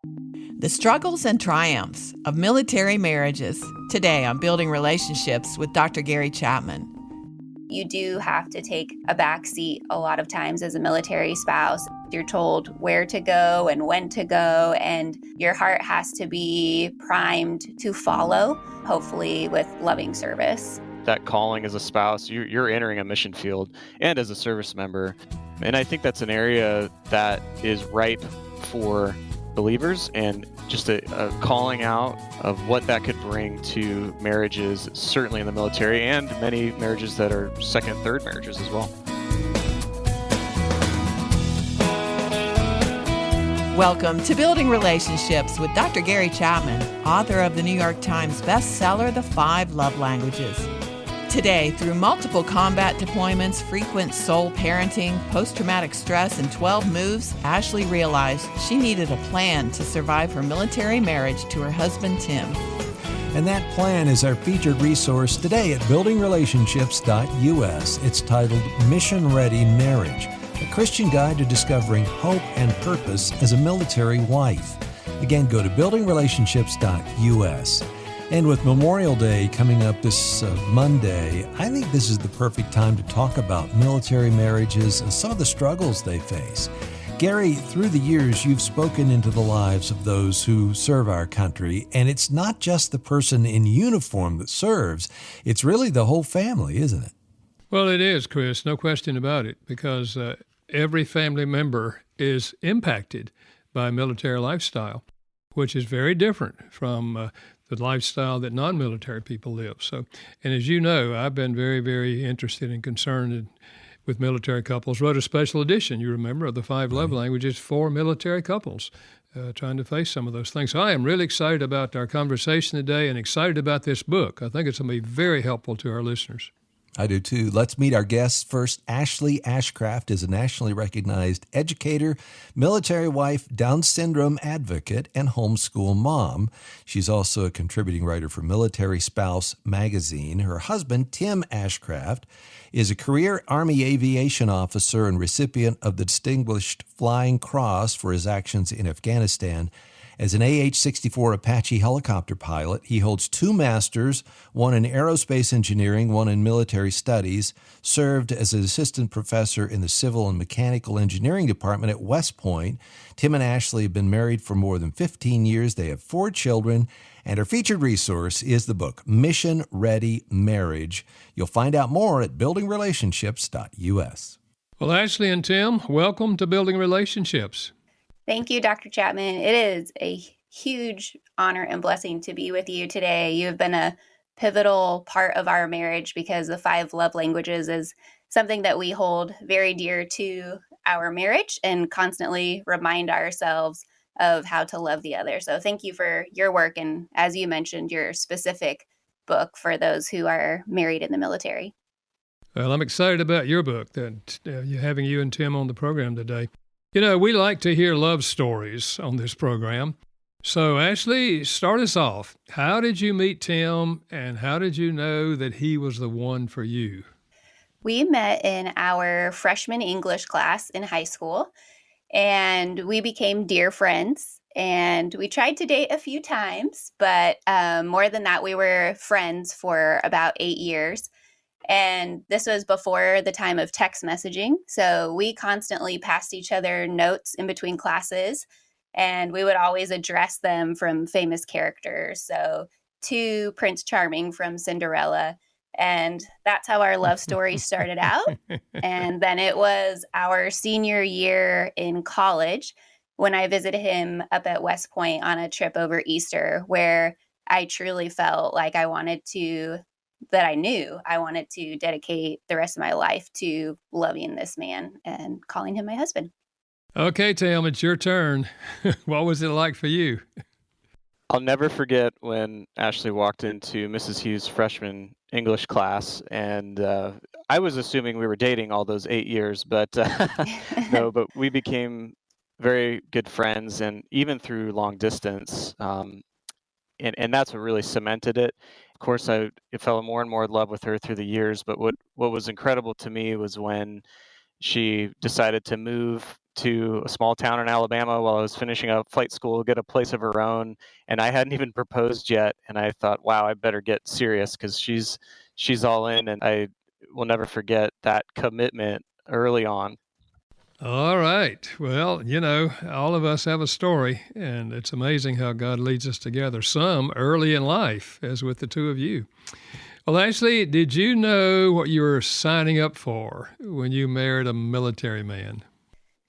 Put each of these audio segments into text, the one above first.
The struggles and triumphs of military marriages, today on Building Relationships with Dr. Gary Chapman. You do have to take a back seat a lot of times as a military spouse. You're told where to go and when to go, and your heart has to be primed to follow, hopefully with loving service. That calling as a spouse, you're entering a mission field and as a service member. And I think that's an area that is ripe for believers, and just a calling out of what that could bring to marriages, certainly in the military, and many marriages that are second, third marriages as well. Welcome to Building Relationships with Dr. Gary Chapman, author of the New York Times bestseller, The 5 Love Languages. Today, through multiple combat deployments, frequent sole parenting, post-traumatic stress, and 12 moves, Ashley realized she needed a plan to survive her military marriage to her husband, Tim. And that plan is our featured resource today at buildingrelationships.us. It's titled Mission Ready Marriage, a Christian guide to discovering hope and purpose as a military wife. Again, go to buildingrelationships.us. And with Memorial Day coming up this Monday, I think this is the perfect time to talk about military marriages and some of the struggles they face. Gary, through the years, you've spoken into the lives of those who serve our country, and it's not just the person in uniform that serves, it's really the whole family, isn't it? Well, it is, Chris, no question about it, because every family member is impacted by military lifestyle, which is very different from the lifestyle that non-military people live. So, and as you know, I've been very, very interested and concerned with military couples. Wrote a special edition, you remember, of the 5 Love Languages for military couples, trying to face some of those things. So I am really excited about our conversation today and excited about this book. I think it's going to be very helpful to our listeners. I do too. Let's meet our guests first. Ashley Ashcraft is a nationally recognized educator, military wife, Down syndrome advocate, and homeschool mom. She's also a contributing writer for Military Spouse magazine. Her husband, Tim Ashcraft, is a career Army aviation officer and recipient of the Distinguished Flying Cross for his actions in Afghanistan. As an AH-64 Apache helicopter pilot, he holds 2 masters, one in aerospace engineering, one in military studies, served as an assistant professor in the civil and mechanical engineering department at West Point. Tim and Ashley have been married for more than 15 years. They have 4 children, and our featured resource is the book, Mission Ready Marriage. You'll find out more at buildingrelationships.us. Well, Ashley and Tim, welcome to Building Relationships. Thank you, Dr. Chapman. It is a huge honor and blessing to be with you today. You have been a pivotal part of our marriage because the 5 love languages is something that we hold very dear to our marriage and constantly remind ourselves of how to love the other. So thank you for your work and, as you mentioned, your specific book for those who are married in the military. Well, I'm excited about your book, that having you and Tim on the program today. You know, we like to hear love stories on this program. So, Ashley, start us off. How did you meet Tim, and how did you know that he was the one for you? We met in our freshman English class in high school, and we became dear friends. And we tried to date a few times, but more than that, we were friends for about 8 years. And this was before the time of text messaging. So we constantly passed each other notes in between classes, and we would always address them from famous characters. So to Prince Charming from Cinderella. And that's how our love story started out. And then it was our senior year in college when I visited him up at West Point on a trip over Easter, where I truly felt like I knew I wanted to dedicate the rest of my life to loving this man and calling him my husband. Okay, Tim, it's your turn. What was it like for you? I'll never forget when Ashley walked into Mrs. Hughes' freshman English class, and I was assuming we were dating all those 8 years, but no, but we became very good friends, and even through long distance, and that's what really cemented it. Of course, I fell more and more in love with her through the years, but what was incredible to me was when She decided to move to a small town in Alabama while I was finishing up flight school, get a place of her own, and I hadn't even proposed yet. And I thought, wow, I better get serious because she's all in, and I will never forget that commitment early on. All right. Well, you know, all of us have a story, and it's amazing how God leads us together, some early in life, as with the two of you. Well, Ashley, did you know what you were signing up for when you married a military man?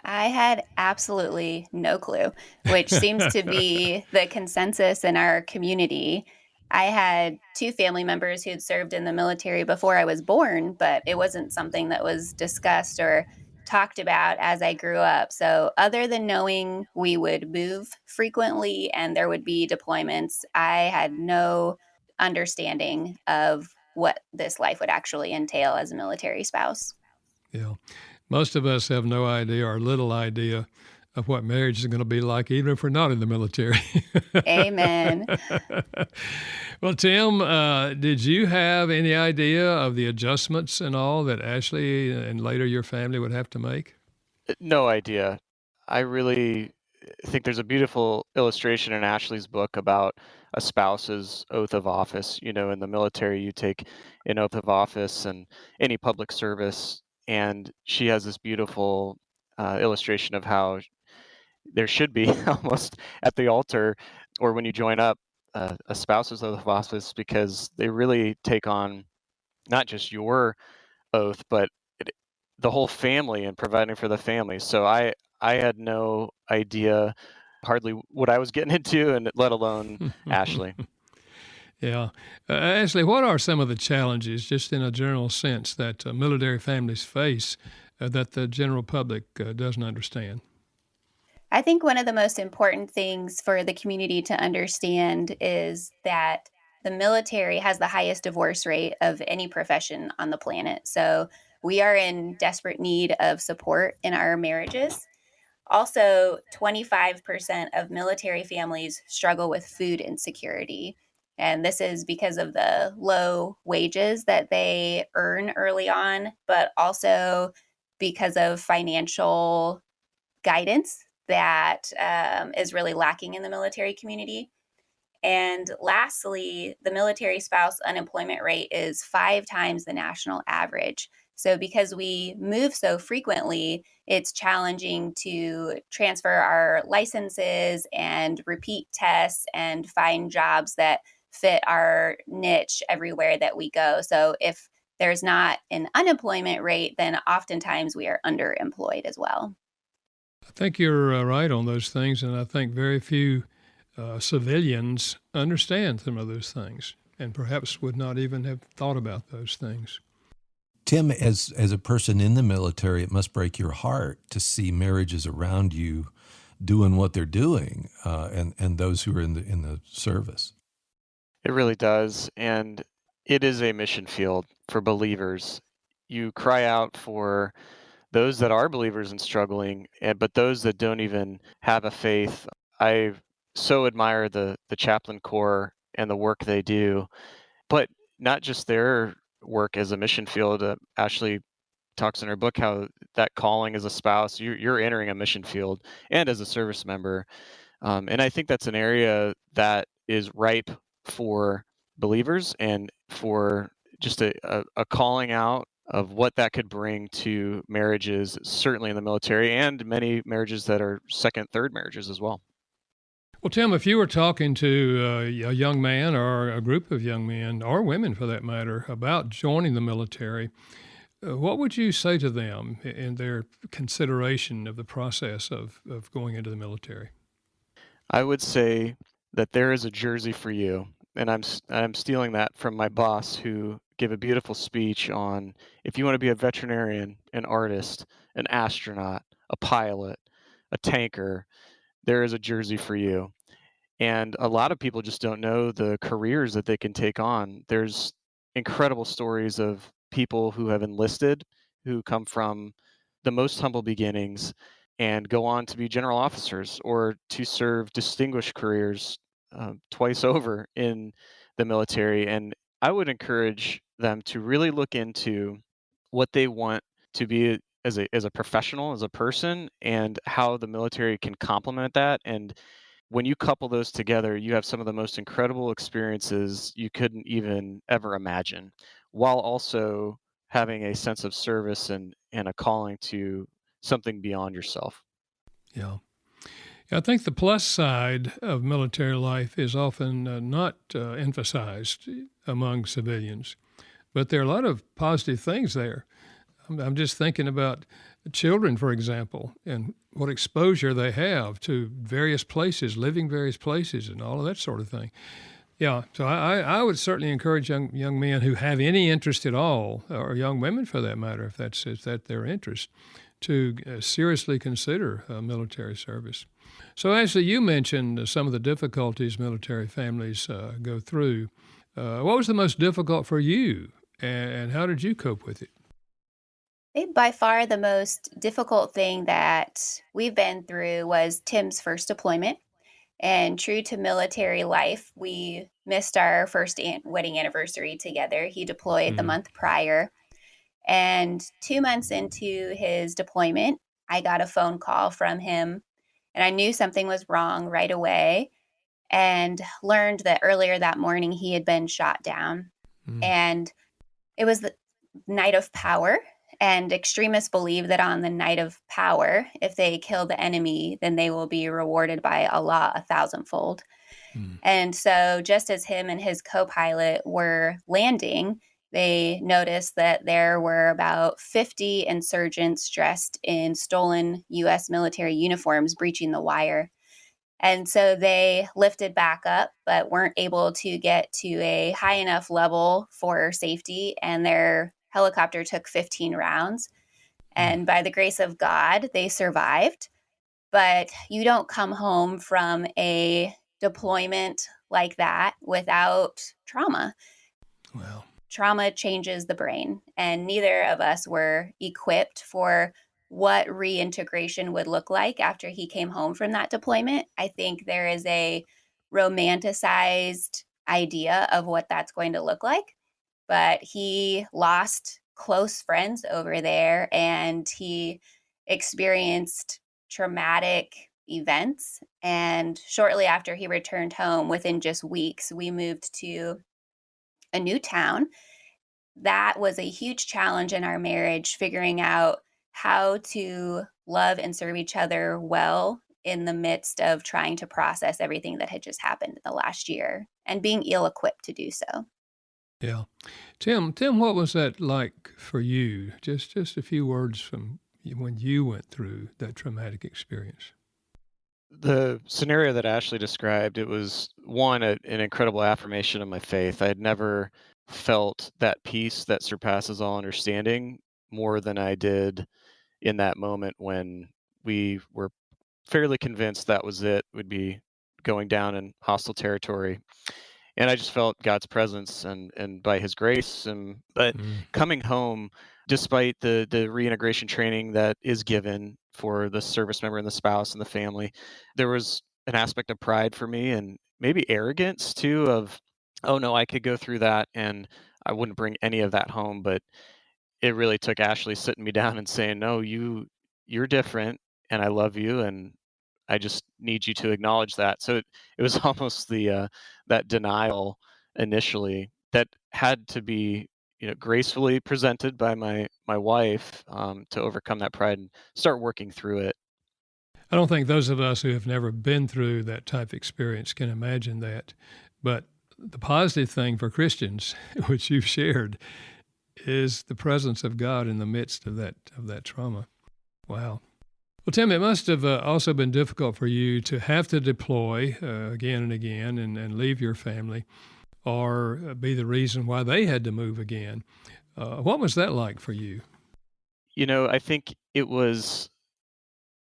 I had absolutely no clue, which seems to be the consensus in our community. I had two family members who'd served in the military before I was born, but it wasn't something that was discussed or talked about as I grew up. So, other than knowing we would move frequently and there would be deployments, I had no understanding of what this life would actually entail as a military spouse. Yeah. Most of us have no idea or little idea of what marriage is going to be like, even if we're not in the military. Amen. Well, Tim, did you have any idea of the adjustments and all that Ashley and later your family would have to make? No idea. I really think there's a beautiful illustration in Ashley's book about a spouse's oath of office. You know, in the military, you take an oath of office and any public service, and she has this beautiful illustration of how there should be almost at the altar or when you join up a spouse's oath of office, because they really take on not just your oath, but it, the whole family and providing for the family. So I had no idea hardly what I was getting into, and let alone Ashley. Yeah. Ashley, what are some of the challenges, just in a general sense, that military families face that the general public doesn't understand? I think one of the most important things for the community to understand is that the military has the highest divorce rate of any profession on the planet. So we are in desperate need of support in our marriages. Also, 25% of military families struggle with food insecurity. And this is because of the low wages that they earn early on, but also because of financial guidance that is really lacking in the military community. And lastly, the military spouse unemployment rate is 5 times the national average. So, because we move so frequently, it's challenging to transfer our licenses and repeat tests and find jobs that fit our niche everywhere that we go. So, if there's not an unemployment rate, then oftentimes we are underemployed as well. I think you're right on those things, and I think very few civilians understand some of those things and perhaps would not even have thought about those things. Tim, as a person in the military, it must break your heart to see marriages around you doing what they're doing, and those who are in the service. It really does, and it is a mission field for believers. You cry out for those that are believers and struggling, but those that don't even have a faith. I so admire the chaplain corps and the work they do, but not just their work as a mission field. Ashley talks in her book how that calling as a spouse, you're entering a mission field, and as a service member. And I think that's an area that is ripe for believers and for just a calling out of what that could bring to marriages, certainly in the military, and many marriages that are second, third marriages as well. Well, Tim, if you were talking to a young man or a group of young men, or women for that matter, about joining the military, what would you say to them in their consideration of the process of going into the military? I would say that there is a jersey for you, and I'm stealing that from my boss, who gave a beautiful speech on if you want to be a veterinarian, an artist, an astronaut, a pilot, a tanker, there is a jersey for you. And a lot of people just don't know the careers that they can take on. There's incredible stories of people who have enlisted, who come from the most humble beginnings and go on to be general officers or to serve distinguished careers twice over in the military. And I would encourage them to really look into what they want to be as a professional, as a person, and how the military can complement that. And when you couple those together, you have some of the most incredible experiences you couldn't even ever imagine, while also having a sense of service and a calling to something beyond yourself. Yeah. I think the plus side of military life is often not emphasized among civilians, but there are a lot of positive things there. I'm just thinking about children, for example, and what exposure they have to various places, living various places, and all of that sort of thing. Yeah, so I would certainly encourage young men who have any interest at all, or young women for that matter, if that their interest, to seriously consider military service. So, Ashley, you mentioned some of the difficulties military families go through. What was the most difficult for you, and how did you cope with it? I think by far the most difficult thing that we've been through was Tim's first deployment. And true to military life, we missed our first wedding anniversary together. He deployed the Mm. month prior. And 2 months into his deployment, I got a phone call from him, and I knew something was wrong right away and learned that earlier that morning he had been shot down. Mm. And it was the night of power. And extremists believe that on the night of power, if they kill the enemy, then they will be rewarded by Allah a thousandfold. Mm. And so, just as him and his co pilot were landing, they noticed that there were about 50 insurgents dressed in stolen U.S. military uniforms breaching the wire. And so they lifted back up, but weren't able to get to a high enough level for safety. And their helicopter took 15 rounds. Mm. And by the grace of God, they survived. But you don't come home from a deployment like that without trauma. Well, Trauma changes the brain, and neither of us were equipped for what reintegration would look like after he came home from that deployment. I think there is a romanticized idea of what that's going to look like, but he lost close friends over there, and he experienced traumatic events. And shortly after he returned home, within just weeks, we moved to a new town. That was a huge challenge in our marriage, figuring out how to love and serve each other well in the midst of trying to process everything that had just happened in the last year and being ill equipped to do so. yeah. Tim, what was that like for you? Just a few words from when you went through that traumatic experience. The scenario that Ashley described, it was one, an incredible affirmation of my faith. I had never felt that peace that surpasses all understanding more than I did in that moment when we were fairly convinced that was it, would be going down in hostile territory. And I just felt God's presence and by his grace. But Mm. coming home, despite the reintegration training that is given for the service member and the spouse and the family, there was an aspect of pride for me and maybe arrogance too of, oh no, I could go through that and I wouldn't bring any of that home. But it really took Ashley sitting me down and saying, no, you're different and I love you and I just need you to acknowledge that. So it was almost that denial initially that had to be, gracefully presented by my wife, to overcome that pride and start working through it. I don't think those of us who have never been through that type of experience can imagine that. But the positive thing for Christians, which you've shared, is the presence of God in the midst of that trauma. Wow. Well, Tim, it must have also been difficult for you to have to deploy again and again and leave your family, or be the reason why they had to move again. What was that like for you? I think it was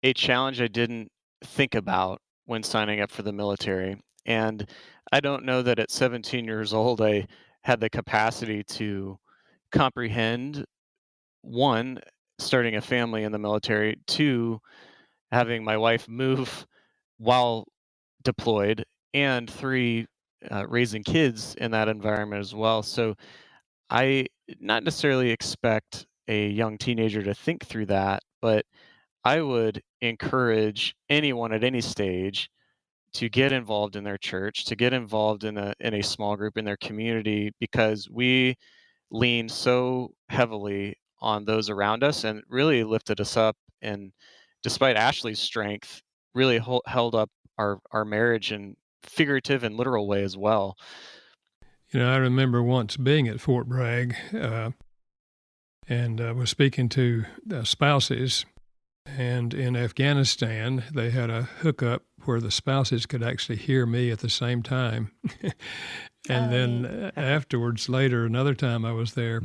a challenge I didn't think about when signing up for the military. And I don't know that at 17 years old I had the capacity to comprehend, one, starting a family in the military, two, having my wife move while deployed, and three, raising kids in that environment as well. So I not necessarily expect a young teenager to think through that, but I would encourage anyone at any stage to get involved in their church, to get involved in a small group in their community, because we lean so heavily on those around us and really lifted us up. And despite Ashley's strength, really held up our marriage in figurative and literal way as well. I remember once being at Fort Bragg and was speaking to spouses. And in Afghanistan, they had a hookup where the spouses could actually hear me at the same time. And then afterwards, later, another time I was there,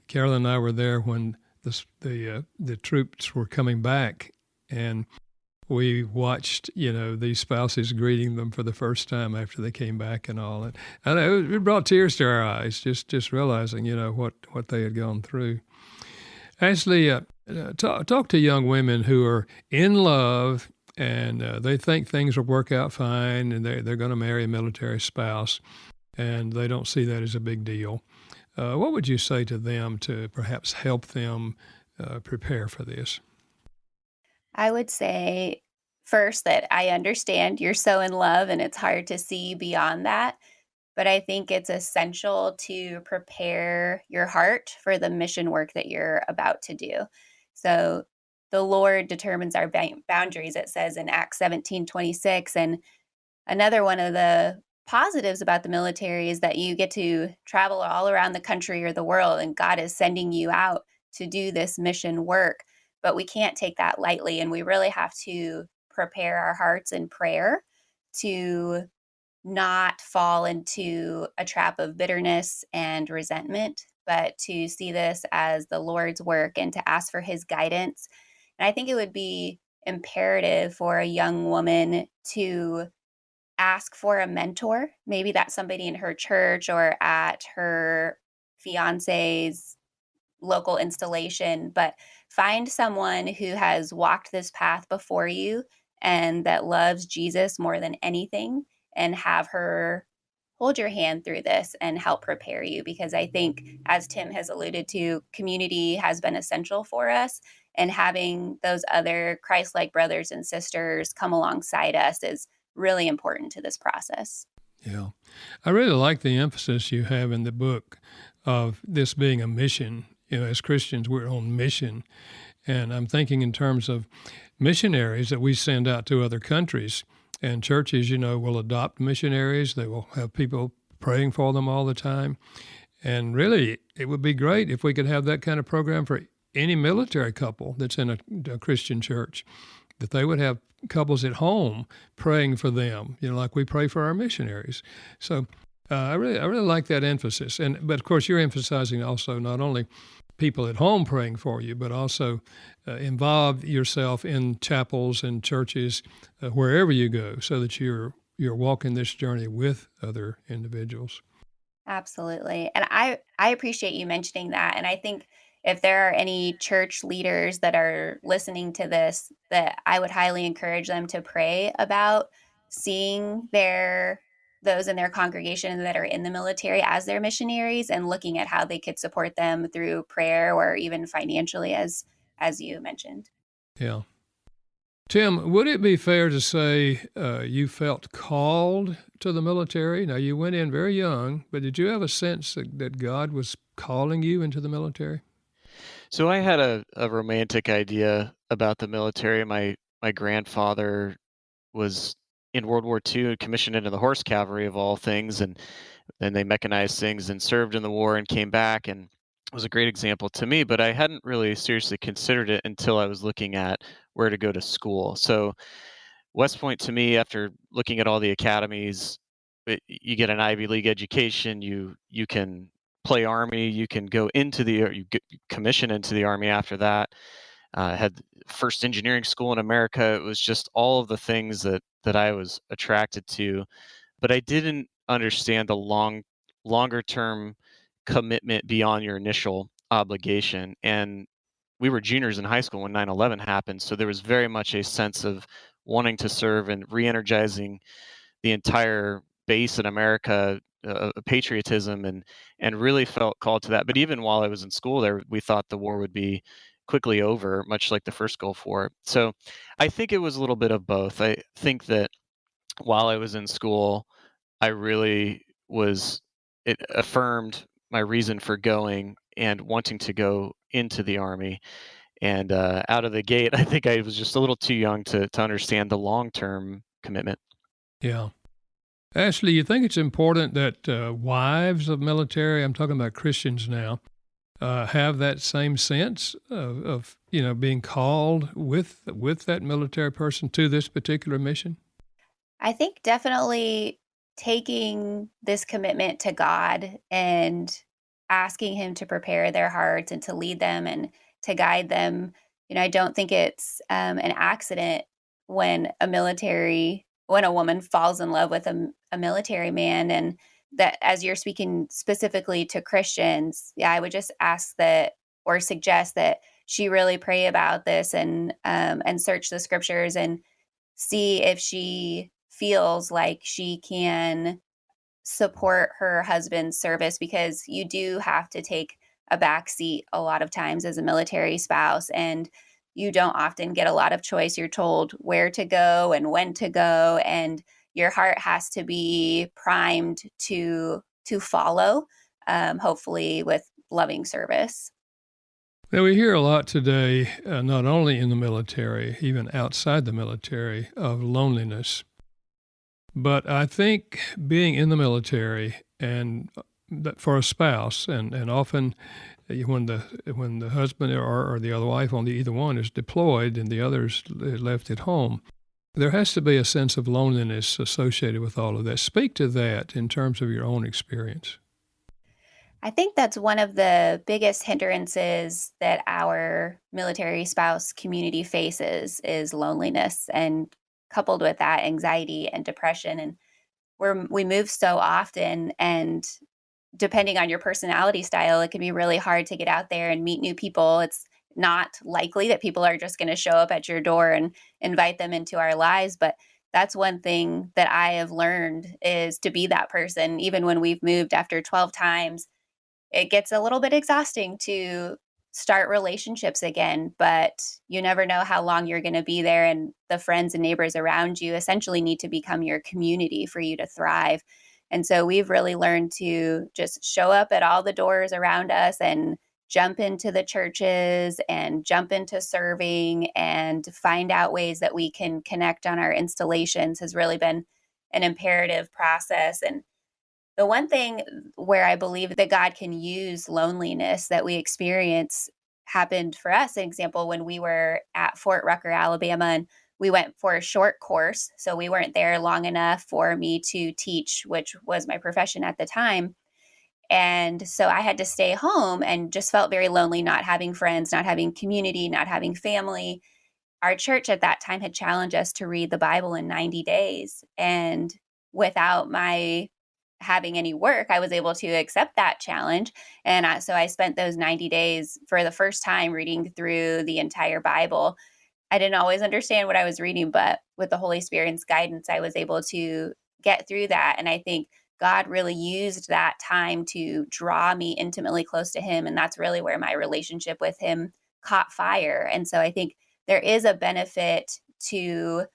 Carol and I were there when the troops were coming back, and we watched, these spouses greeting them for the first time after they came back and all. And it brought tears to our eyes, just realizing, what they had gone through. Ashley, talk to young women who are in love and they think things will work out fine and they're going to marry a military spouse, and they don't see that as a big deal. What would you say to them to perhaps help them prepare for this? I would say first that I understand you're so in love and it's hard to see beyond that. But I think it's essential to prepare your heart for the mission work that you're about to do. So the Lord determines our boundaries, it says in Acts 17:26. And another one of the positives about the military is that you get to travel all around the country or the world, and God is sending you out to do this mission work. But we can't take that lightly, and we really have to prepare our hearts in prayer to not fall into a trap of bitterness and resentment, but to see this as the Lord's work and to ask for his guidance. And I think it would be imperative for a young woman to ask for a mentor. Maybe that's somebody in her church or at her fiance's local installation, but find someone who has walked this path before you and that loves Jesus more than anything, and have her hold your hand through this and help prepare you. Because I think, as Tim has alluded to, community has been essential for us, and having those other Christ-like brothers and sisters come alongside us is really important to this process. Yeah. I really like the emphasis you have in the book of this being a mission. As Christians, we're on mission. And I'm thinking in terms of missionaries that we send out to other countries. And churches, will adopt missionaries. They will have people praying for them all the time. And really, it would be great if we could have that kind of program for any military couple that's in a Christian church, that they would have couples at home praying for them, like we pray for our missionaries. So I really like that emphasis. But of course, you're emphasizing also not only people at home praying for you, but also involve yourself in chapels and churches wherever you go, so that you're walking this journey with other individuals. Absolutely. And I appreciate you mentioning that. And I think if there are any church leaders that are listening to this, that I would highly encourage them to pray about seeing those in their congregation that are in the military as their missionaries, and looking at how they could support them through prayer or even financially, as you mentioned. Yeah. Tim, would it be fair to say you felt called to the military? Now, you went in very young, but did you have a sense that God was calling you into the military? So I had a romantic idea about the military. My grandfather was in World War II, commissioned into the horse cavalry of all things, and then they mechanized things and served in the war and came back, and it was a great example to me. But I hadn't really seriously considered it until I was looking at where to go to school. So West Point, to me, after looking at all the academies, you get an Ivy League education. You can play Army. You can go into you get commission into the Army after that. Had first engineering school in America. It was just all of the things that I was attracted to, but I didn't understand the longer term commitment beyond your initial obligation. And we were juniors in high school when 9/11 happened, so there was very much a sense of wanting to serve and re-energizing the entire base in America patriotism and really felt called to that. But even while I was in school there, we thought the war would be quickly over, much like the first Gulf War. So I think it was a little bit of both. I think that while I was in school, I really it affirmed my reason for going and wanting to go into the Army. And out of the gate, I think I was just a little too young to understand the long-term commitment. Yeah. Ashley, you think it's important that wives of military, I'm talking about Christians now, have that same sense of being called with that military person to this particular mission? I think definitely taking this commitment to God and asking Him to prepare their hearts and to lead them and to guide them. I don't think it's an accident when a woman falls in love with a military man. And that, as you're speaking specifically to Christians, I would just ask that, or suggest that she really pray about this and search the scriptures and see if she feels like she can support her husband's service, because you do have to take a back seat a lot of times as a military spouse, and you don't often get a lot of choice. You're told where to go and when to go, and your heart has to be primed to follow, hopefully with loving service. Now, we hear a lot today, not only in the military, even outside the military, of loneliness. But I think being in the military and for a spouse, and often when the husband or the other wife on either one is deployed and the other's left at home, there has to be a sense of loneliness associated with all of that. Speak to that in terms of your own experience. I think that's one of the biggest hindrances that our military spouse community faces is loneliness, and coupled with that, anxiety and depression. And we move so often, and depending on your personality style, it can be really hard to get out there and meet new people. It's not likely that people are just going to show up at your door and invite them into our lives. But that's one thing that I have learned, is to be that person. Even when we've moved after 12 times, it gets a little bit exhausting to start relationships again, but you never know how long you're going to be there. And the friends and neighbors around you essentially need to become your community for you to thrive. And so we've really learned to just show up at all the doors around us and jump into the churches and jump into serving and find out ways that we can connect on our installations has really been an imperative process. And the one thing where I believe that God can use loneliness that we experience happened for us. An example, when we were at Fort Rucker, Alabama, and we went for a short course. So we weren't there long enough for me to teach, which was my profession at the time. And so I had to stay home and just felt very lonely, not having friends, not having community, not having family. Our church at that time had challenged us to read the Bible in 90 days. And without my having any work, I was able to accept that challenge. And so I spent those 90 days for the first time reading through the entire Bible. I didn't always understand what I was reading, but with the Holy Spirit's guidance, I was able to get through that. And I think God really used that time to draw me intimately close to Him. And that's really where my relationship with Him caught fire. And so I think there is a benefit to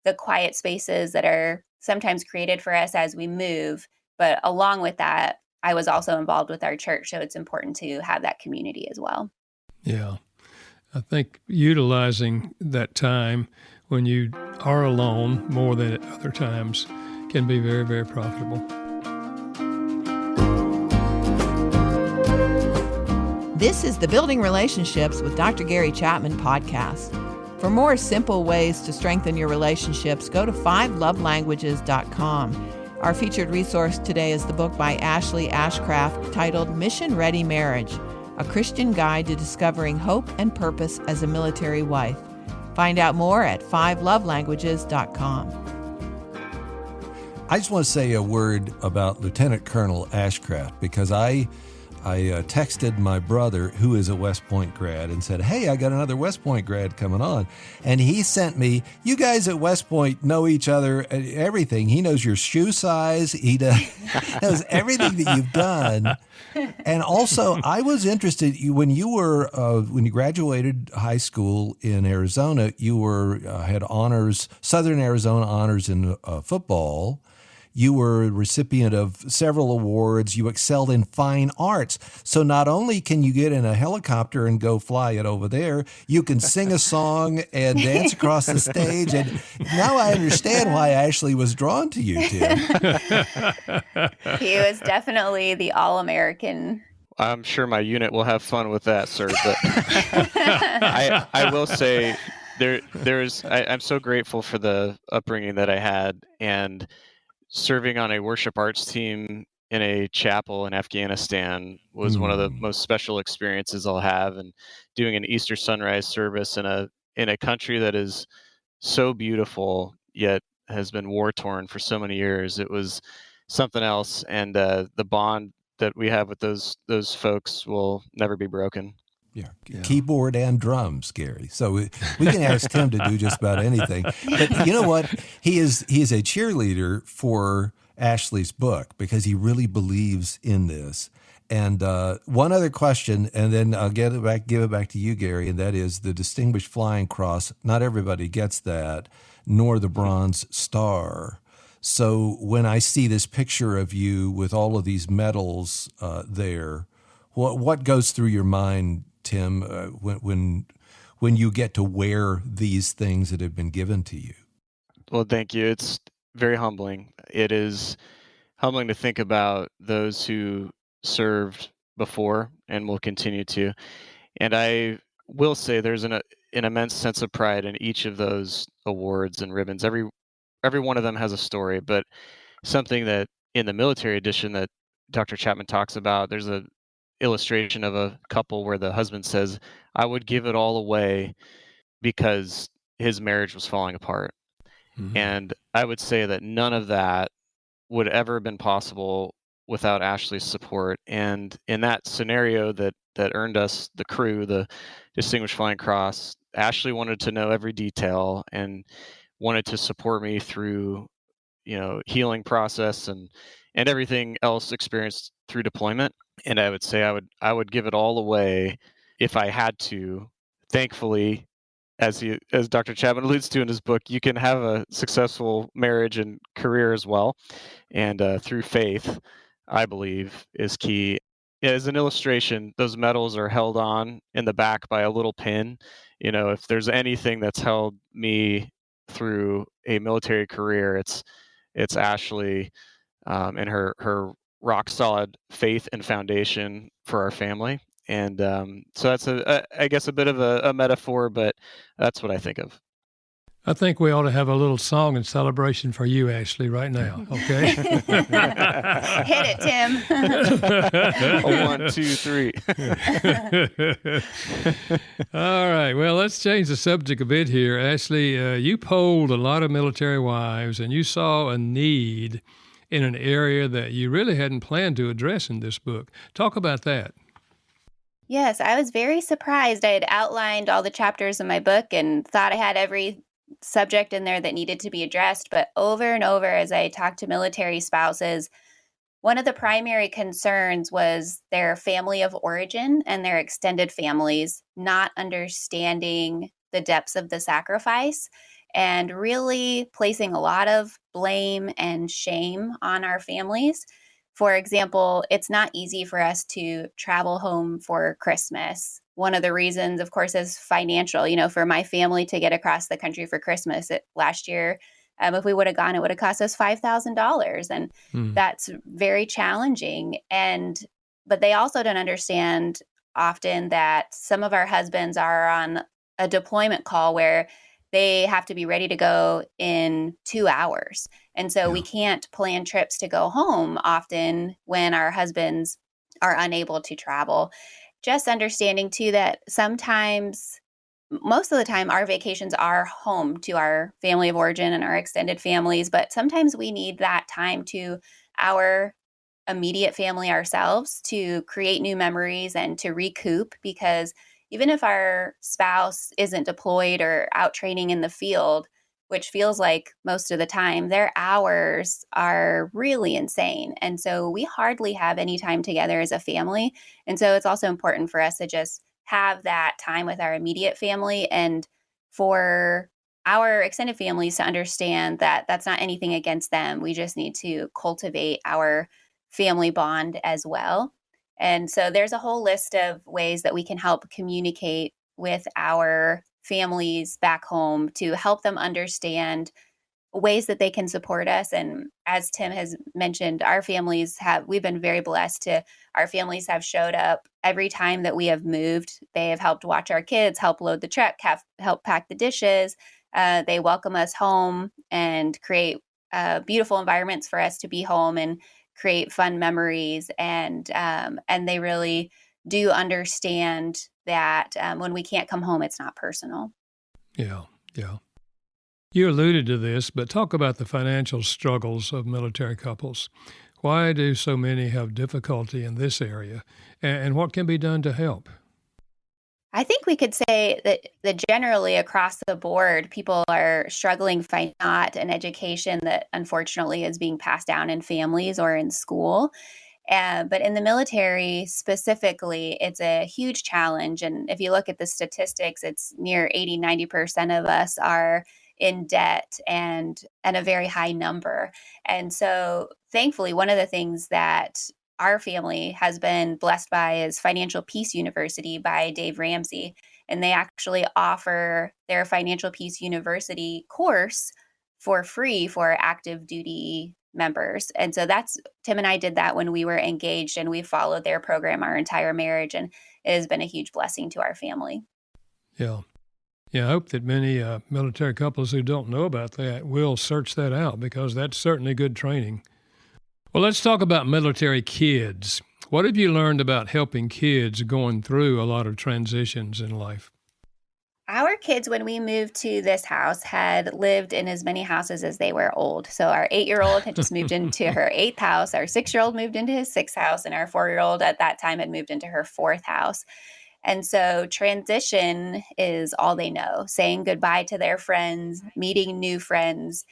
the quiet spaces that are sometimes created for us as we move. But along with that, I was also involved with our church, so it's important to have that community as well. Yeah. I think utilizing that time when you are alone more than at other times can be very, very profitable. This is the Building Relationships with Dr. Gary Chapman podcast. For more simple ways to strengthen your relationships, go to 5lovelanguages.com. Our featured resource today is the book by Ashcraft titled Mission Ready Marriage, a Christian guide to discovering hope and purpose as a military wife. Find out more at 5lovelanguages.com. I just want to say a word about Lieutenant Colonel Ashcraft, because I texted my brother, who is a West Point grad, and said, "Hey, I got another West Point grad coming on." And he sent me, "You guys at West Point know each other, everything. He knows your shoe size. He knows everything that you've done." And also, I was interested when you graduated high school in Arizona. You had honors, Southern Arizona honors in football. You were a recipient of several awards. You excelled in fine arts. So not only can you get in a helicopter and go fly it over there, you can sing a song and dance across the stage. And now I understand why Ashley was drawn to you, Tim. He was definitely the All-American. I'm sure my unit will have fun with that, sir. But I will say I'm so grateful for the upbringing that I had, and serving on a worship arts team in a chapel in Afghanistan was one of the most special experiences I'll have. And doing an Easter sunrise service in a country that is so beautiful yet has been war torn for so many years, it was something else. And the bond that we have with those folks will never be broken. Yeah, keyboard and drums, Gary. So we can ask Tim to do just about anything. But you know what? He is a cheerleader for Ashley's book because he really believes in this. And one other question, and then I'll give it back to you, Gary, and that is the Distinguished Flying Cross. Not everybody gets that, nor the Bronze Star. So when I see this picture of you with all of these medals there, what goes through your mind, Tim, when you get to wear these things that have been given to you? Well, thank you. It's very humbling. It is humbling to think about those who served before and will continue to. And I will say there's an immense sense of pride in each of those awards and ribbons. Every one of them has a story, but something that in the military edition that Dr. Chapman talks about, there's a illustration of a couple where the husband says, "I would give it all away," because his marriage was falling apart. Mm-hmm. And I would say that none of that would ever have been possible without Ashley's support. And in that scenario that earned us the crew, the Distinguished Flying Cross, Ashley wanted to know every detail and wanted to support me through, healing process and everything else experienced through deployment. And I would say I would give it all away if I had to. Thankfully, as Dr. Chapman alludes to in his book, you can have a successful marriage and career as well. And through faith, I believe, is key. As an illustration, those medals are held on in the back by a little pin. If there's anything that's held me through a military career, it's Ashley and her rock solid faith and foundation for our family. And so that's I guess a bit of a metaphor, but that's what I think of. I think we ought to have a little song in celebration for you, Ashley, right now. Okay. Hit it, Tim. 1, 2, 3. All right. Well, let's change the subject a bit here. Ashley, you polled a lot of military wives, and you saw a need in an area that you really hadn't planned to address in this book. Talk about that. Yes, I was very surprised. I had outlined all the chapters in my book and thought I had every subject in there that needed to be addressed. But over and over, as I talked to military spouses, one of the primary concerns was their family of origin and their extended families not understanding the depths of the sacrifice and really placing a lot of blame and shame on our families. For example, it's not easy for us to travel home for Christmas. One of the reasons, of course, is financial. For my family to get across the country for Christmas last year, if we would have gone, it would have cost us $5,000. And that's very challenging. But they also don't understand often that some of our husbands are on a deployment call where they have to be ready to go in 2 hours. And so we can't plan trips to go home often when our husbands are unable to travel. Just understanding too that sometimes, most of the time, our vacations are home to our family of origin and our extended families, but sometimes we need that time to our immediate family ourselves to create new memories and to recoup, because even if our spouse isn't deployed or out training in the field, which feels like most of the time, their hours are really insane. And so we hardly have any time together as a family. And so it's also important for us to just have that time with our immediate family, and for our extended families to understand that that's not anything against them. We just need to cultivate our family bond as well. And so there's a whole list of ways that we can help communicate with our families back home to help them understand ways that they can support us. And as Tim has mentioned, we've been very blessed our families have showed up every time that we have moved. They have helped watch our kids, help load the truck, help pack the dishes. They welcome us home and create beautiful environments for us to be home and create fun memories. And they really do understand that when we can't come home, it's not personal. Yeah, yeah. You alluded to this, but talk about the financial struggles of military couples. Why do so many have difficulty in this area, and what can be done to help? I think we could say that generally across the board, people are struggling finding not an education that unfortunately is being passed down in families or in school. But in the military specifically, it's a huge challenge. And if you look at the statistics, it's near 80-90% of us are in debt, and a very high number. And so thankfully, one of the things that our family has been blessed by is Financial Peace University by Dave Ramsey. And they actually offer their Financial Peace University course for free for active duty members. And so Tim and I did that when we were engaged, and we followed their program our entire marriage. And it has been a huge blessing to our family. Yeah. Yeah, I hope that many military couples who don't know about that will search that out, because that's certainly good training. Well, let's talk about military kids. What have you learned about helping kids going through a lot of transitions in life? Our kids, when we moved to this house, had lived in as many houses as they were old. So our 8-year-old had just moved into her 8th house, our 6-year-old moved into his 6th house, and our 4-year-old at that time had moved into her 4th house. And so transition is all they know, saying goodbye to their friends, meeting new friends,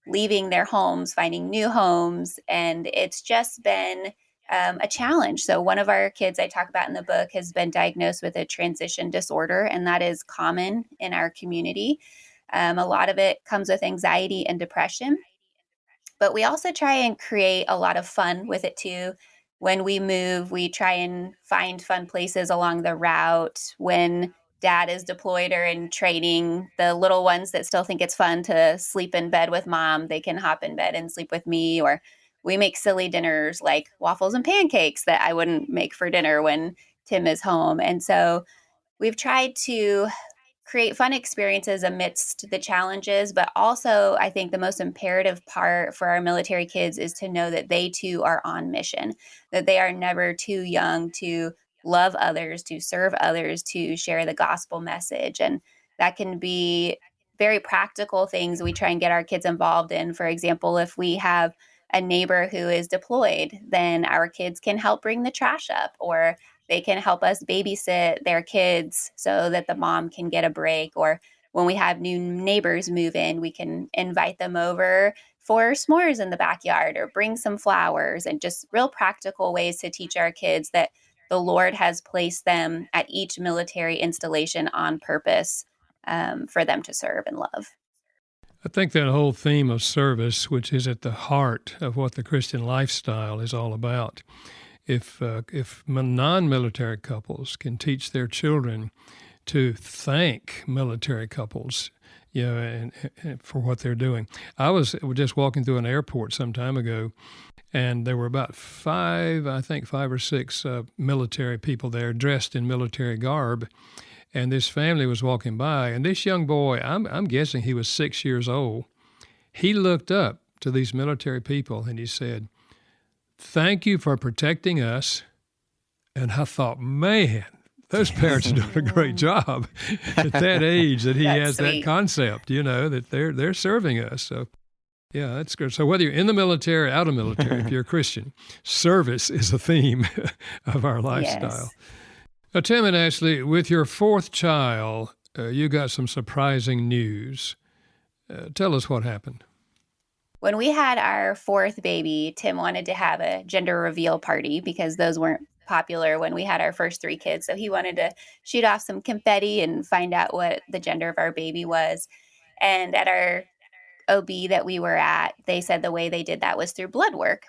leaving their homes, finding new homes. And it's just been a challenge. So one of our kids I talk about in the book has been diagnosed with a transition disorder, and that is common in our community. A lot of it comes with anxiety and depression. But we also try and create a lot of fun with it too. When we move, we try and find fun places along the route. When dad is deployed or in training, the little ones that still think it's fun to sleep in bed with mom, they can hop in bed and sleep with me. Or we make silly dinners like waffles and pancakes that I wouldn't make for dinner when Tim is home. And so we've tried to create fun experiences amidst the challenges, but also I think the most imperative part for our military kids is to know that they too are on mission, that they are never too young to love others, to serve others, to share the gospel message. And that can be very practical things we try and get our kids involved in. For example, if we have a neighbor who is deployed, then our kids can help bring the trash up, or they can help us babysit their kids so that the mom can get a break. Or when we have new neighbors move in, we can invite them over for s'mores in the backyard or bring some flowers, and just real practical ways to teach our kids that the Lord has placed them at each military installation on purpose for them to serve and love. I think that whole theme of service, which is at the heart of what the Christian lifestyle is all about, if non-military couples can teach their children to thank military couples, and for what they're doing. I was just walking through an airport some time ago, and there were about five or six military people there dressed in military garb. And this family was walking by, and this young boy, I'm guessing he was 6 years old, he looked up to these military people and he said, "Thank you for protecting us." And I thought, man, those parents are doing a great job at that age, that he has sweet. that concept, that they're serving us. So Yeah, that's good. So whether you're in the military, out of the military, if you're a Christian, service is a theme of our lifestyle. Yes. Now, Tim and Ashley, with your fourth child, you got some surprising news. Tell us what happened. When we had our fourth baby, Tim wanted to have a gender reveal party because those weren't popular when we had our first three kids. So he wanted to shoot off some confetti and find out what the gender of our baby was. And at our OB that we were at, they said the way they did that was through blood work.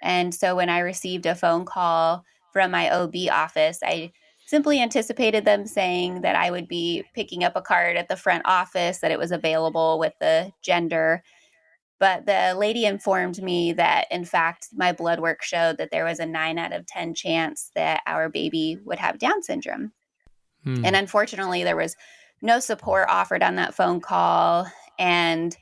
And so when I received a phone call from my OB office, I simply anticipated them saying that I would be picking up a card at the front office, that it was available with the gender. But the lady informed me that, in fact, my blood work showed that there was a 9 out of 10 chance that our baby would have Down syndrome. And unfortunately, there was no support offered on that phone call. And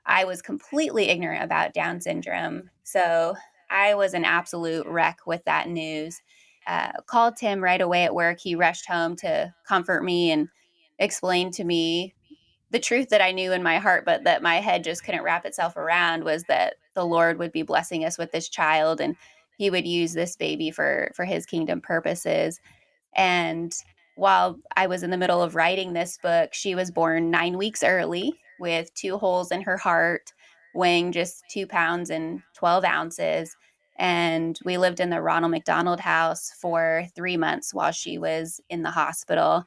I was completely ignorant about Down syndrome. So I was an absolute wreck with that news. Called Tim right away at work. He rushed home to comfort me and explain to me the truth that I knew in my heart, but that my head just couldn't wrap itself around, was that the Lord would be blessing us with this child and he would use this baby for his kingdom purposes. And while I was in the middle of writing this book, she was born 9 weeks early with 2 holes in her heart, weighing just 2 pounds and 12 ounces. And we lived in the Ronald McDonald House for 3 months while she was in the hospital.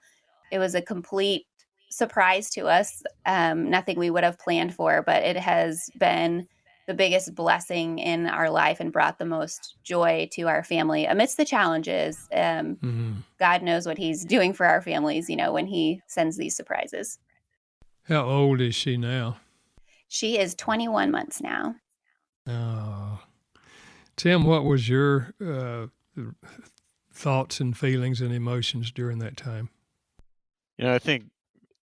It was a complete surprise to us, nothing we would have planned for, but it has been the biggest blessing in our life and brought the most joy to our family amidst the challenges. God knows what he's doing for our families, when he sends these surprises. How old is she now? She is 21 months now. Oh. Tim, what was your thoughts and feelings and emotions during that time? I think,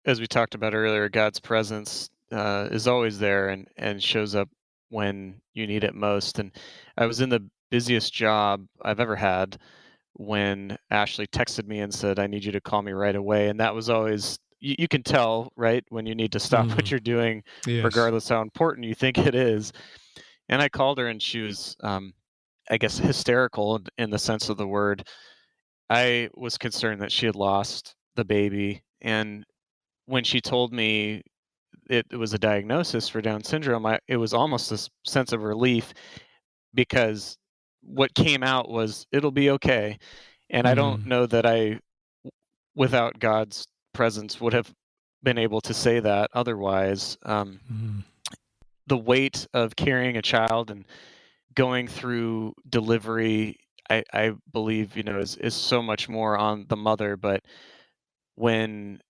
as we talked about earlier, God's presence is always there and shows up when you need it most. And I was in the busiest job I've ever had when Ashley texted me and said, "I need you to call me right away." And that was always, you can tell, right, when you need to stop what you're doing, Yes. regardless how important you think it is. And I called her and she was, I guess, hysterical in the sense of the word. I was concerned that she had lost the baby. And when she told me it was a diagnosis for Down syndrome, it was almost this sense of relief, because what came out was, it'll be okay. And I don't know that I, without God's presence, would have been able to say that otherwise. The weight of carrying a child and going through delivery, I believe, is so much more on the mother. But when,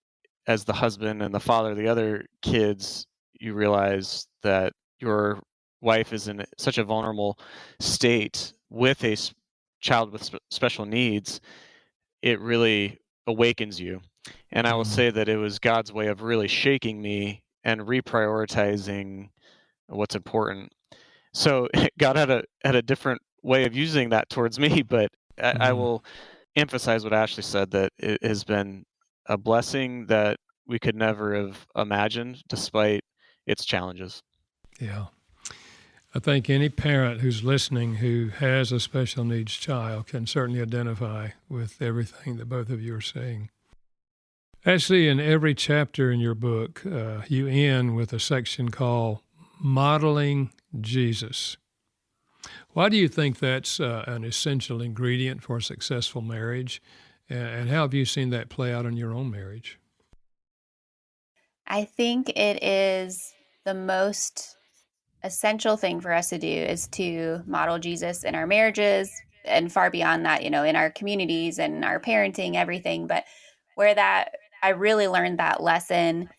as the husband and the father of the other kids, you realize that your wife is in such a vulnerable state with a child with special needs, it really awakens you. And I will say that it was God's way of really shaking me and reprioritizing what's important. So God had a different way of using that towards me, but I will emphasize what Ashley said, that it has been a blessing that we could never have imagined, despite its challenges. Yeah. I think any parent who's listening who has a special needs child can certainly identify with everything that both of you are saying. Actually, in every chapter in your book, you end with a section called Modeling Jesus. Why do you think that's an essential ingredient for a successful marriage? And how have you seen that play out in your own marriage? I think it is the most essential thing for us to do is to model Jesus in our marriages, and far beyond that, in our communities and our parenting, everything. But where that I really learned that lesson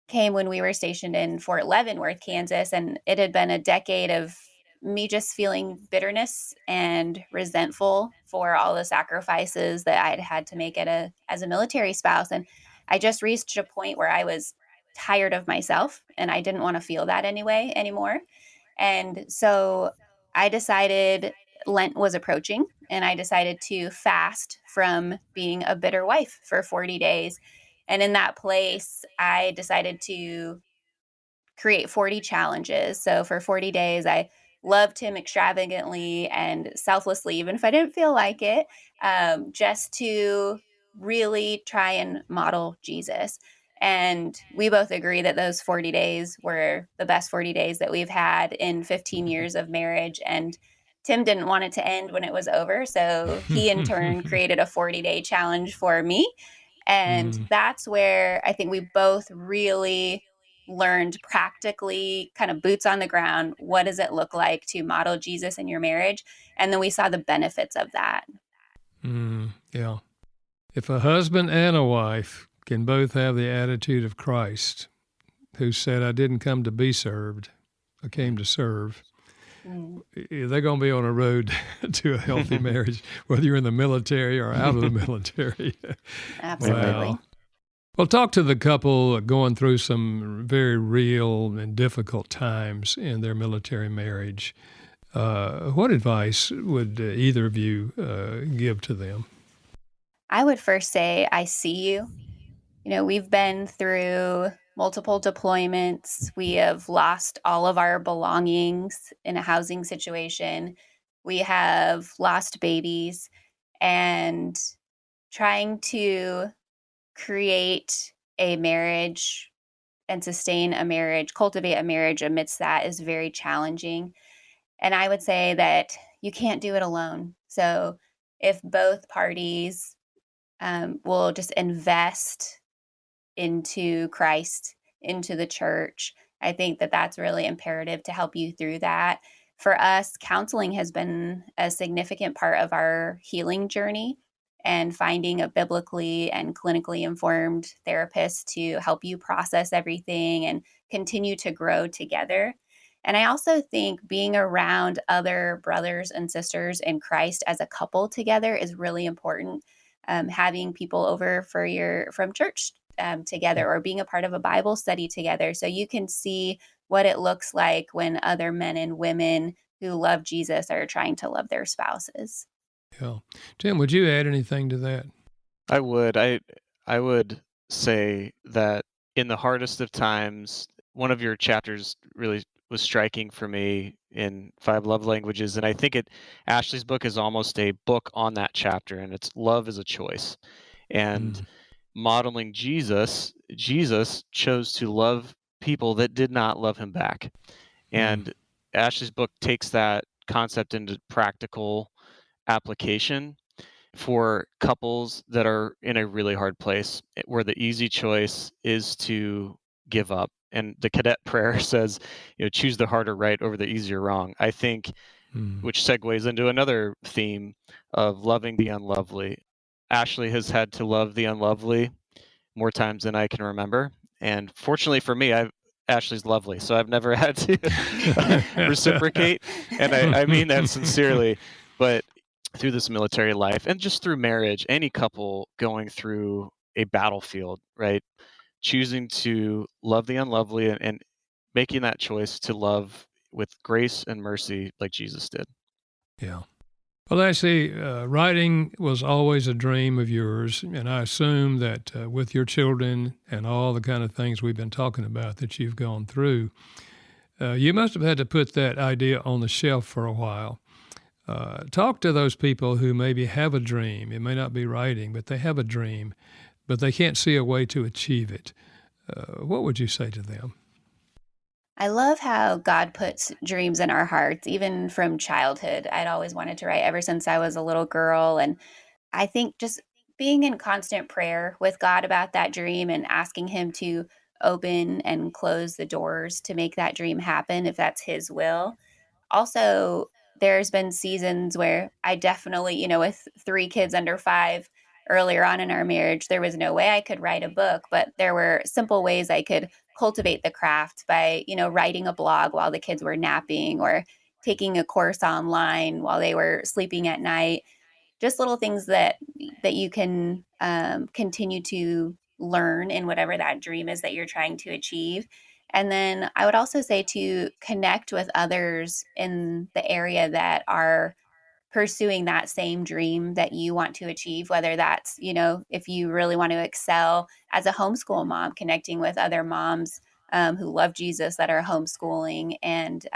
came when we were stationed in Fort Leavenworth, Kansas, and it had been a decade of me just feeling bitterness and resentful for all the sacrifices that I'd had to make as a military spouse. And I just reached a point where I was tired of myself and I didn't want to feel that anymore. And so I decided Lent was approaching, and I decided to fast from being a bitter wife for 40 days. And in that place, I decided to create 40 challenges. So for 40 days, I loved him extravagantly and selflessly, even if I didn't feel like it, just to really try and model Jesus. And we both agree that those 40 days were the best 40 days that we've had in 15 years of marriage. And Tim didn't want it to end when it was over. So he in turn created a 40-day challenge for me. And that's where I think we both really learned practically, kind of boots on the ground, what does it look like to model Jesus in your marriage? And then we saw the benefits of that. Yeah. If a husband and a wife can both have the attitude of Christ, who said, I didn't come to be served, I came to serve, they're going to be on a road to a healthy marriage, whether you're in the military or out of the military. Absolutely. Wow. Well, talk to the couple going through some very real and difficult times in their military marriage. What advice would either of you give to them? I would first say, I see you. You know, we've been through multiple deployments. We have lost all of our belongings in a housing situation. We have lost babies, and trying to create a marriage and sustain a marriage, cultivate a marriage amidst that is very challenging. And I would say that you can't do it alone. So if both parties will just invest into Christ, into the church, I think that that's really imperative to help you through that. For us, counseling has been a significant part of our healing journey, and finding a biblically and clinically informed therapist to help you process everything and continue to grow together. And I also think being around other brothers and sisters in Christ as a couple together is really important. Having people over from church together, or being a part of a Bible study together, so you can see what it looks like when other men and women who love Jesus are trying to love their spouses. Yeah. Tim, would you add anything to that? I would. I would say that in the hardest of times, one of your chapters really was striking for me in Five Love Languages, and I think Ashley's book is almost a book on that chapter, and it's love is a choice. And modeling Jesus chose to love people that did not love him back. And Ashley's book takes that concept into practical application for couples that are in a really hard place, where the easy choice is to give up. And the cadet prayer says, choose the harder right over the easier wrong. I think, which segues into another theme of loving the unlovely. Ashley has had to love the unlovely more times than I can remember. And fortunately for me, Ashley's lovely, so I've never had to reciprocate. And I mean that sincerely. But through this military life and just through marriage, any couple going through a battlefield, right? Choosing to love the unlovely and making that choice to love with grace and mercy like Jesus did. Yeah. Well, Ashley, writing was always a dream of yours, and I assume that with your children and all the kind of things we've been talking about that you've gone through, you must have had to put that idea on the shelf for a while. Talk to those people who maybe have a dream. It may not be writing, but they have a dream, but they can't see a way to achieve it. What would you say to them? I love how God puts dreams in our hearts, even from childhood. I'd always wanted to write ever since I was a little girl. And I think just being in constant prayer with God about that dream and asking Him to open and close the doors to make that dream happen, if that's His will. Also, there's been seasons where I definitely, with 3 kids under 5 earlier on in our marriage, there was no way I could write a book, but there were simple ways I could cultivate the craft by, writing a blog while the kids were napping, or taking a course online while they were sleeping at night. Just little things that you can continue to learn in whatever that dream is that you're trying to achieve. And then I would also say to connect with others in the area that are pursuing that same dream that you want to achieve, whether that's, if you really want to excel as a homeschool mom, connecting with other moms who love Jesus that are homeschooling, and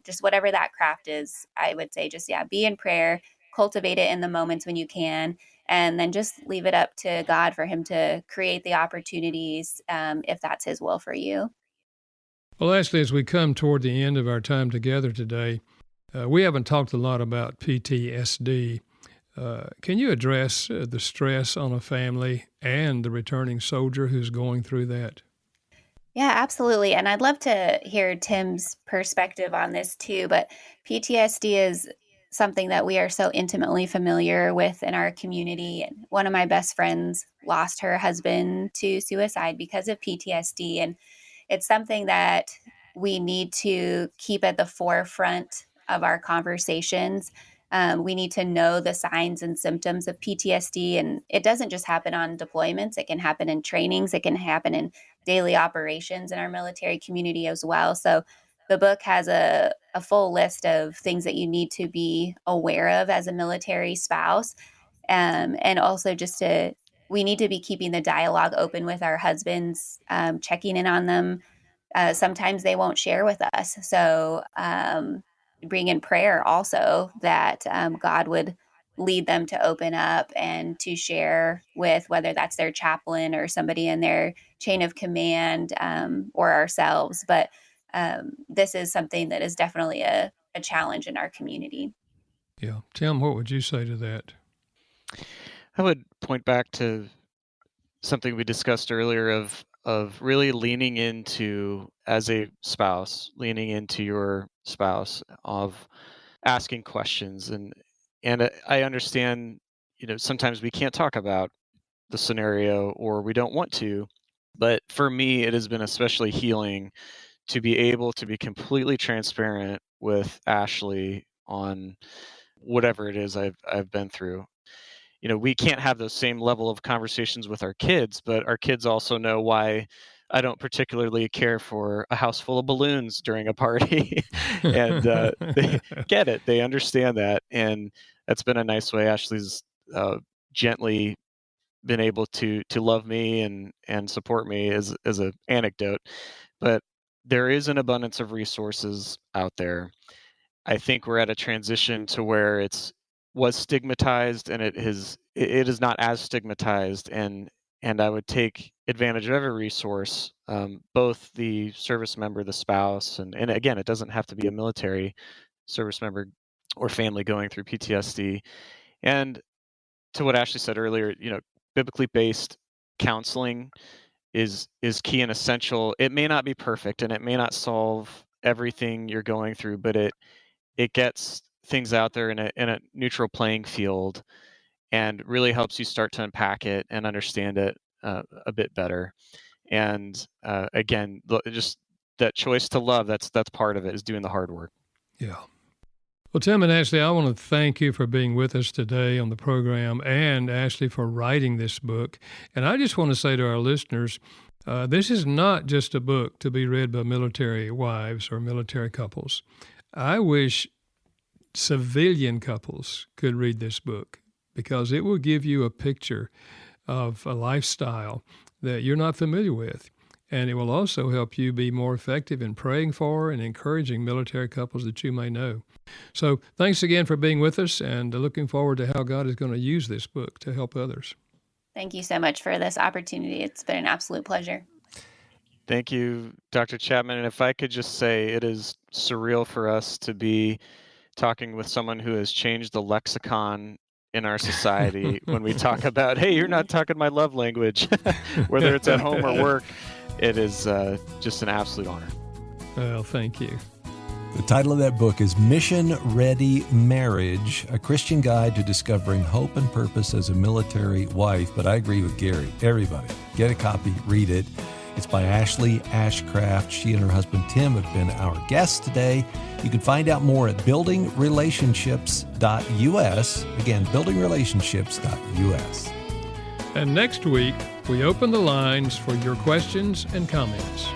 just whatever that craft is, I would say just, be in prayer, cultivate it in the moments when you can, and then just leave it up to God for him to create the opportunities if that's his will for you. Well, Ashley, as we come toward the end of our time together today, we haven't talked a lot about PTSD. Can you address the stress on a family and the returning soldier who's going through that? Yeah, absolutely. And I'd love to hear Tim's perspective on this too. But PTSD is something that we are so intimately familiar with in our community. And one of my best friends lost her husband to suicide because of PTSD. And it's something that we need to keep at the forefront of our conversations. We need to know the signs and symptoms of PTSD. And it doesn't just happen on deployments, it can happen in trainings, it can happen in daily operations in our military community as well. So the book has a full list of things that you need to be aware of as a military spouse. And also we need to be keeping the dialogue open with our husbands, checking in on them. Sometimes they won't share with us. So bring in prayer also that God would lead them to open up and to share with, whether that's their chaplain or somebody in their chain of command, or ourselves. But this is something that is definitely a challenge in our community. Yeah. Tim, what would you say to that? I would point back to something we discussed earlier of really leaning into, as a spouse, leaning into your spouse, of asking questions. And I understand, sometimes we can't talk about the scenario, or we don't want to, but for me, it has been especially healing to be able to be completely transparent with Ashley on whatever it is I've been through. We can't have those same level of conversations with our kids, but our kids also know why I don't particularly care for a house full of balloons during a party. And they get it. They understand that. And that's been a nice way Ashley's gently been able to love me and support me, as an anecdote. But there is an abundance of resources out there. I think we're at a transition to where was stigmatized, and it is not as stigmatized, and I would take advantage of every resource, both the service member, the spouse, and again, it doesn't have to be a military service member or family going through PTSD. And to what Ashley said earlier, biblically based counseling is key and essential. It may not be perfect, and it may not solve everything you're going through, but it gets things out there in a neutral playing field, and really helps you start to unpack it and understand it a bit better. And again, just that choice to love, that's part of it, is doing the hard work. Yeah. Well, Tim and Ashley, I want to thank you for being with us today on the program, and Ashley for writing this book. And I just want to say to our listeners, this is not just a book to be read by military wives or military couples. I wish civilian couples could read this book, because it will give you a picture of a lifestyle that you're not familiar with. And it will also help you be more effective in praying for and encouraging military couples that you may know. So thanks again for being with us, and looking forward to how God is going to use this book to help others. Thank you so much for this opportunity. It's been an absolute pleasure. Thank you, Dr. Chapman. And if I could just say, it is surreal for us to be talking with someone who has changed the lexicon in our society when we talk about, hey, you're not talking my love language, whether it's at home or work. It is just an absolute honor. Well, thank you. The title of that book is Mission Ready Marriage, a Christian guide to discovering hope and purpose as a military wife. But I agree with Gary. Everybody, get a copy, read it. It's by Ashley Ashcraft. She and her husband Tim have been our guests today. You can find out more at buildingrelationships.us. Again, buildingrelationships.us. And next week, we open the lines for your questions and comments.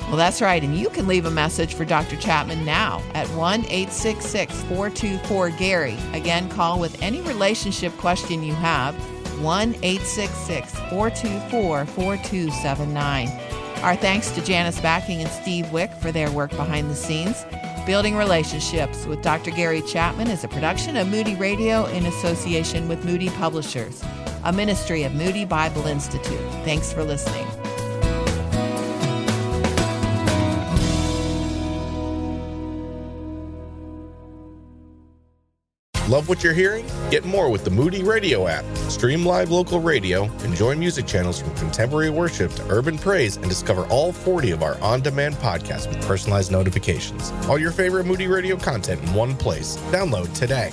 Well, that's right. And you can leave a message for Dr. Chapman now at 1-866-424-GARY. Again, call with any relationship question you have, 1-866-424-4279. Our thanks to Janice Backing and Steve Wick for their work behind the scenes. Building Relationships with Dr. Gary Chapman is a production of Moody Radio in association with Moody Publishers, a ministry of Moody Bible Institute. Thanks for listening. Love what you're hearing? Get more with the Moody Radio app. Stream live local radio, enjoy music channels from contemporary worship to urban praise, and discover all 40 of our on-demand podcasts with personalized notifications. All your favorite Moody Radio content in one place. Download today.